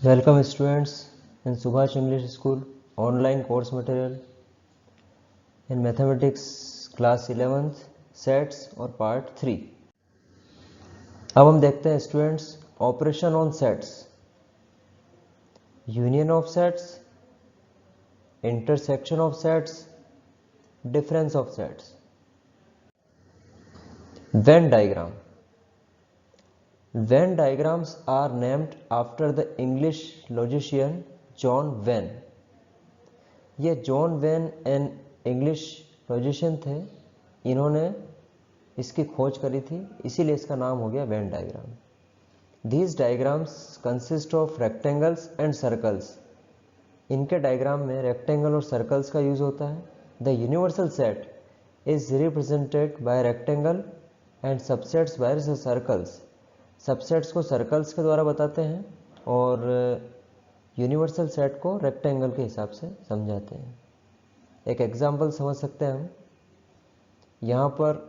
Welcome students in Subhash English School online course material in mathematics class 11th sets और part 3। अब हम देखते हैं students operation on sets, union of sets, intersection of sets, difference of sets. Venn diagram. Venn diagrams are named after the English logician John Venn. ये John when an English logician थे, इन्होंने इसकी खोज करी थी, इसीलिए इसका नाम हो गया Venn diagram. These diagrams consist of rectangles and circles. इनके डायग्राम में रेक्टेंगल और सर्कल्स का यूज होता है। The universal set is represented by rectangle and subsets by circles. Subsets को सर्कल्स के द्वारा बताते हैं और यूनिवर्सल सेट को रेक्टेंगल के हिसाब से समझाते हैं। एक एग्जांपल समझ सकते हैं हम। यहाँ पर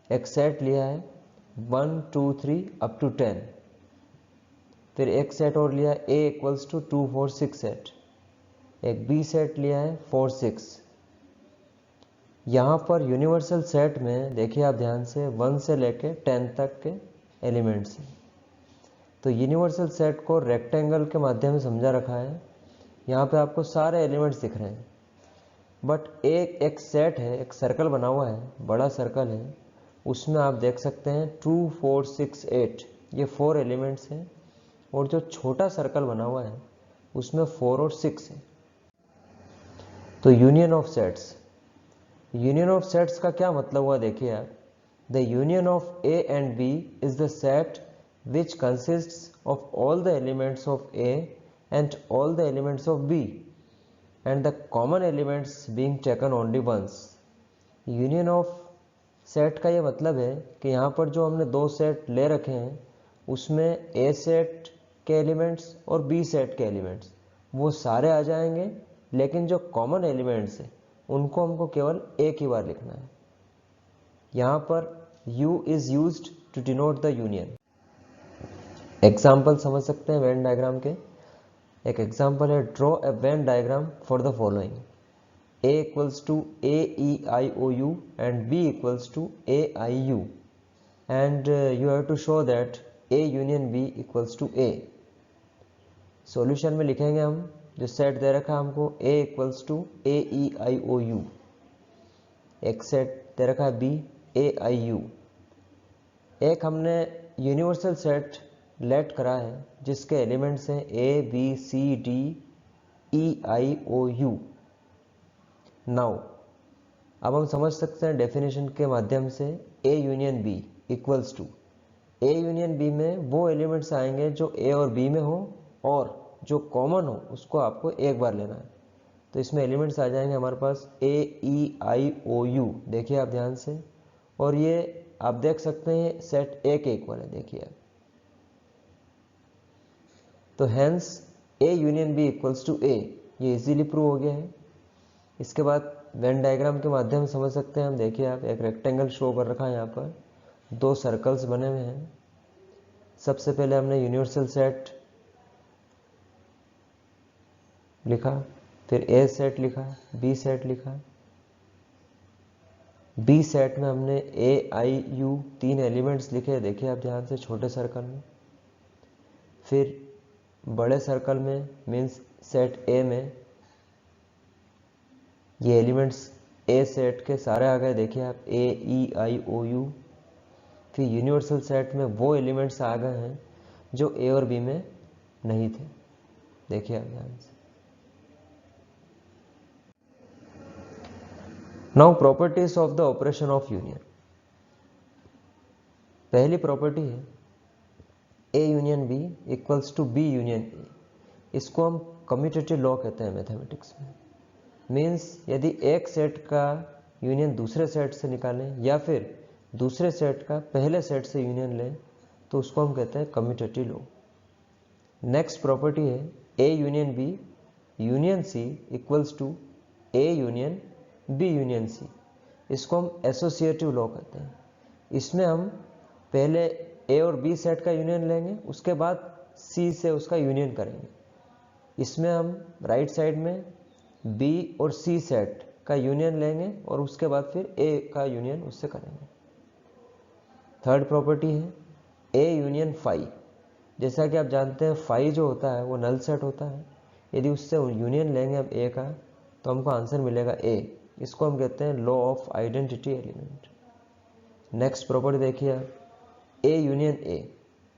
एक सेट लिया है 1 2 3 अप टू 10। फिर एक सेट और लिया A इक्वल्स टू 2 4 6 सेट। एक B सेट लिया है 4 6। यहाँ पर यूनिवर्सल सेट में देखिए आप ध्यान से 1 से लेके 10 तक के एलिमेंट्स हैं। तो यूनिवर्सल सेट को रेक्टेंगल के माध्यम से समझा रखा है। यहाँ पे आपको सारे एलिमेंट्स दिख रहे हैं, बट एक सेट है, एक सर्कल बना हुआ है, बड़ा सर्कल है, उसमें आप देख सकते हैं 2 4 6 8 ये 4 एलिमेंट्स हैं, और जो छोटा सर्कल बना हुआ है उसमें 4 और 6 है। तो union of sets, union of sets का क्या मतलब हुआ देखिए आप। The union of A and B is the set which consists of all the elements of A and all the elements of B and the common elements being taken only once. Union of set का ये मतलब है कि यहाँ पर जो हमने दो सेट ले रखे हैं उसमें A सेट के एलिमेंट्स और B सेट के एलिमेंट्स वो सारे आ जाएंगे, लेकिन जो कॉमन एलिमेंट्स हैं उनको हमको केवल एक ही बार लिखना है। यहाँ पर U is used to denote the union. Example समझ सकते हैं वेन डायग्राम के। एक एग्जाम्पल है, draw a Venn diagram for the following. A equals to AEIOU and B equals to AIU and you have to show that A union B equals to A। Solution में लिखेंगे हम, जो set दे रखा है हमको A equals to AEIOU, एक set दे रखा है B AIU। एक हमने यूनिवर्सल सेट लेट करा है जिसके एलिमेंट्स हैं A B C D E I O U। Now अब हम समझ सकते हैं डेफिनेशन के माध्यम से A union B equals to, A union B में वो एलिमेंट्स आएंगे जो A और B में हो और जो कॉमन हो उसको आपको एक बार लेना है। तो इसमें एलिमेंट्स आ जाएंगे हमारे पास A E I O U, देखिए आप ध्यान से, और ये आप देख सकते हैं सेट A के इक्वल है, देखिए आप। तो hence A union B equals to A, ये इजीली प्रूव हो गया है। इसके बाद वेन डायग्राम के माध्यम से समझ सकते हैं हम। देखिए आप, एक रेक्टेंगल शो कर रखा है, यहाँ पर दो सर्कल्स बने हुए हैं। सबसे पहले हमने यूनिवर्सल सेट लिखा, फिर A सेट लिखा, B सेट लिखा। B सेट में हमने AIU 3 एलिमेंट्स लिखे, देखिए आप ध्यान से, छोटे सर्कल में। फिर बड़े सर्कल में मीन्स सेट A में ये एलिमेंट्स A सेट के सारे आ गए, देखिए आप AEIOU। फिर यूनिवर्सल सेट में वो एलिमेंट्स आ गए हैं जो A और B में नहीं थे, देखिए आप ध्यान से। Now properties of the operation of union. पहली प्रॉपर्टी है A union B equals to B union A। इसको हम कम्यूटेटिव लॉ कहते हैं मैथमेटिक्स में। मीन्स यदि एक सेट का यूनियन दूसरे सेट से निकालें या फिर दूसरे सेट का पहले सेट से यूनियन लें तो उसको हम कहते हैं कम्यूटेटिव लॉ। नेक्स्ट प्रॉपर्टी है A union B union C equals to A union B union C। इसको हम एसोसिएटिव लॉ कहते हैं। इसमें हम पहले A और B सेट का यूनियन लेंगे, उसके बाद C से उसका यूनियन करेंगे। इसमें हम राइट साइड में बी और सी सेट का यूनियन लेंगे और उसके बाद फिर ए का यूनियन उससे करेंगे। थर्ड प्रॉपर्टी है ए यूनियन फाई। जैसा कि आप जानते हैं फाई जो होता है वो नल सेट होता है। यदि उससे यूनियन लेंगे हम ए का तो हमको आंसर मिलेगा ए। इसको हम कहते हैं law of identity element. Next property देखिए आप ए यूनियन ए।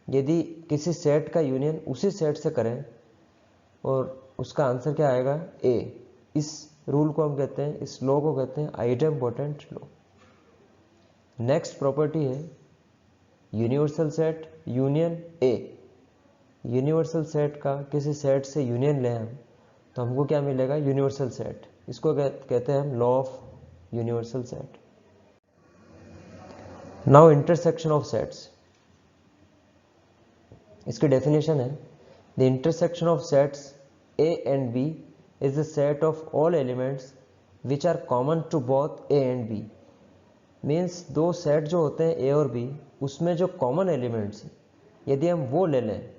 यदि किसी सेट का यूनियन उसी सेट से करें और उसका आंसर क्या आएगा ए। इस रूल को हम कहते हैं, इस लॉ को कहते हैं आइडेम्पोटेंट लॉ। नेक्स्ट प्रॉपर्टी है universal set union A. Universal set का किसी सेट से यूनियन लें हम तो हमको क्या मिलेगा यूनिवर्सल सेट। इसको कहते हैं हम law of universal set. Now intersection of sets. इसकी डेफिनेशन है the intersection of sets A and B is the set of all elements which are common to both A and B। Means दो set जो होते हैं A और B उसमें जो common elements यदि हम वो ले लें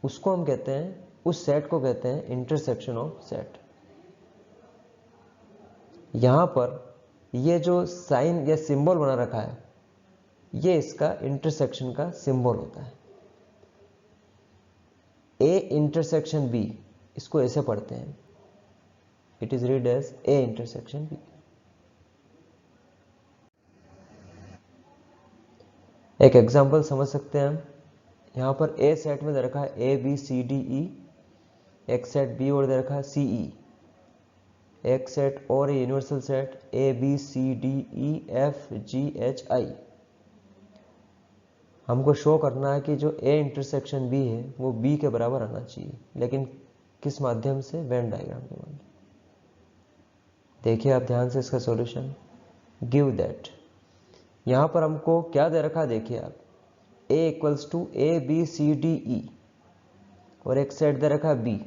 उसको हम कहते हैं, उस सेट को कहते हैं इंटरसेक्शन ऑफ सेट। यहां पर ये जो साइन या सिंबल बना रखा है ये इसका इंटरसेक्शन का सिंबल होता है। A इंटरसेक्शन B, इसको ऐसे पढ़ते हैं, it is read as A intersection B। एक एग्जांपल समझ सकते हैं हम। यहां पर A सेट में दे रखा है A B C D E, एक सेट B और दे रखा है C E, एक सेट और universal set A B C D E F G H I। हमको शो करना है कि जो A इंटरसेक्शन B है वो B के बराबर आना चाहिए, लेकिन किस माध्यम से? वेन डायग्राम के माध्यम। देखिए आप ध्यान से इसका सॉल्यूशन। गिव दैट, यहां पर हमको क्या दे रखा है देखिए आप, A equals to A B C D E और एक सेट दे रखा है B,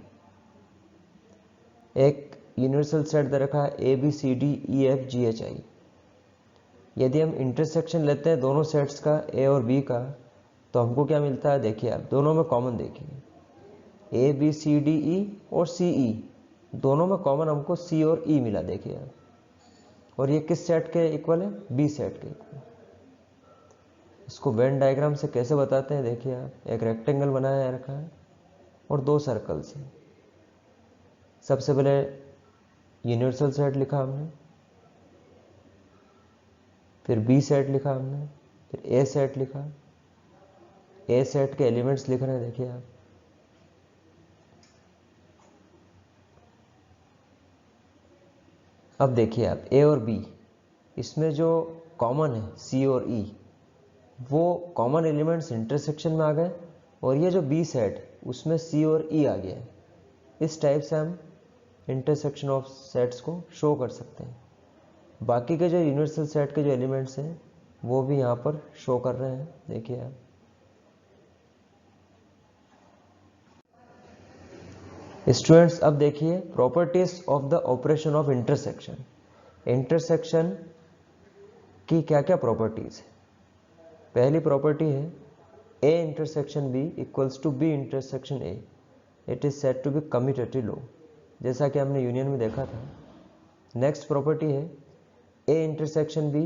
एक यूनिवर्सल सेट दे रखा है A B C D E F G H I। यदि हम इंटरसेक्शन लेते हैं दोनों सेट्स का A और B का तो हमको क्या मिलता है देखिए आप, दोनों में कॉमन देखिए A B C D E और C E, दोनों में कॉमन हमको C और E मिला देखिए आप। और ये किस सेट के इक्वल है? B सेट के इक्वल। इसको वेन डायग्राम से कैसे बताते हैं देखिए आप, एक रेक्टेंगल बनाया रखा है और दो सर्कल्स हैं। सबसे पहले यूनिवर्सल सेट लिखा हमने, फिर B सेट लिखा हमने, फिर A सेट लिखा। A सेट के एलिमेंट्स लिख रहे हैं देखिए आप। अब देखिए आप A और B, इसमें जो कॉमन है C और E, वो कॉमन एलिमेंट्स इंटरसेक्शन में आ गए और ये जो B सेट उसमें C और E आ गया है। इस टाइप से हम इंटरसेक्शन ऑफ सेट्स को शो कर सकते हैं। बाकी के जो यूनिवर्सल सेट के जो एलिमेंट्स हैं वो भी यहाँ पर शो कर रहे हैं देखिए आप। स्टूडेंट्स अब देखिए properties of the operation of intersection. Intersection की क्या क्या प्रॉपर्टीज है? पहली प्रॉपर्टी है A intersection B equals to B intersection A, it is said to be commutative law, जैसा कि हमने यूनियन में देखा था। नेक्स्ट प्रॉपर्टी है A intersection B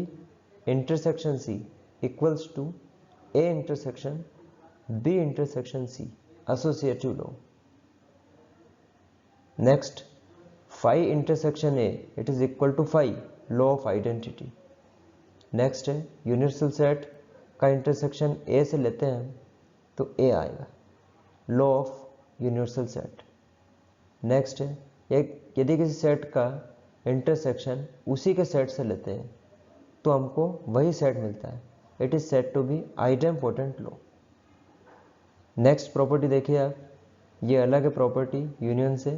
intersection C equals to A intersection B intersection C, associative law. Next phi intersection A, it is equal to phi, law of identity. Next है universal set का intersection A से लेते हैं तो A आएगा, law of universal set. Next है यदि किसी सेट का इंटरसेक्शन उसी के सेट से लेते हैं तो हमको वही सेट मिलता है, it is said to be idempotent law. Next property देखिए आप, ये अलग है प्रॉपर्टी यूनियन से।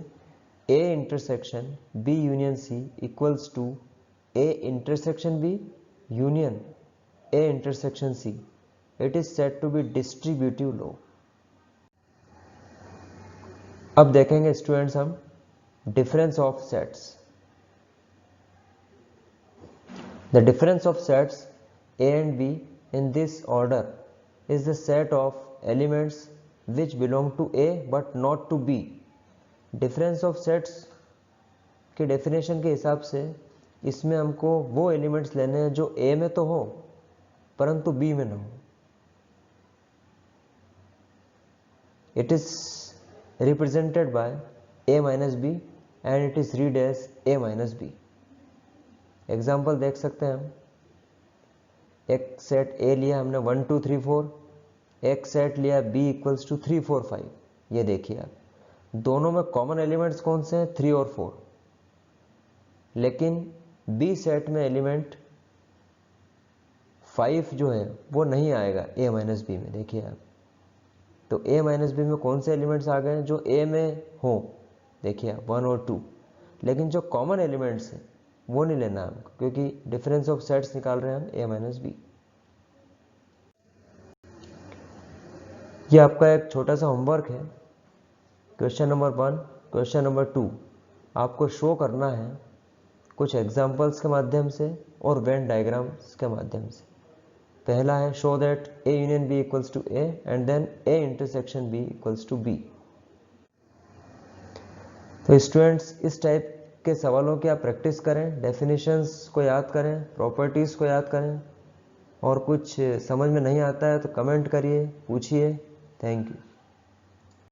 A intersection B union C equals to A intersection B union A intersection C, it is said to be distributive law. अब देखेंगे students हम difference of sets. The difference of sets A and B in this order is the set of elements which belong to A but not to B difference of sets की definition के हिसाब से इसमें हमको वो elements लेने हैं जो ए में तो हो परंतु बी में ना हो। It is represented by a minus B and it is read as a minus B. Example देख सकते हैं हम, एक सेट A लिया हमने 1 2 3 4, एक सेट लिया B इक्वल्स टू 3 4 5। ये देखिए आप, दोनों में कॉमन एलिमेंट्स कौन से हैं, 3 और 4, लेकिन B सेट में एलिमेंट 5 जो है वो नहीं आएगा A माइनस बी में। देखिए आप, तो A माइनस बी में कौन से एलिमेंट्स आ गए जो A में हो, देखिए आप 1 और 2, लेकिन जो कॉमन एलिमेंट्स हैं वो नहीं लेना हमको, क्योंकि डिफरेंस ऑफ सेट्स निकाल रहे हैं हम A माइनस बी। ये आपका एक छोटा सा होमवर्क है। क्वेश्चन नंबर 1, क्वेश्चन नंबर 2 आपको शो करना है कुछ एग्जाम्पल्स के माध्यम से और वेन डायग्राम्स के माध्यम से। पहला है show that A union B equals to A and then A intersection B equals to B। तो स्टूडेंट्स, इस टाइप के सवालों की आप प्रैक्टिस करें, डेफिनेशंस को याद करें, प्रॉपर्टीज़ को याद करें, और कुछ समझ में नहीं आता है तो कमेंट करिए, पूछिए। Thank you.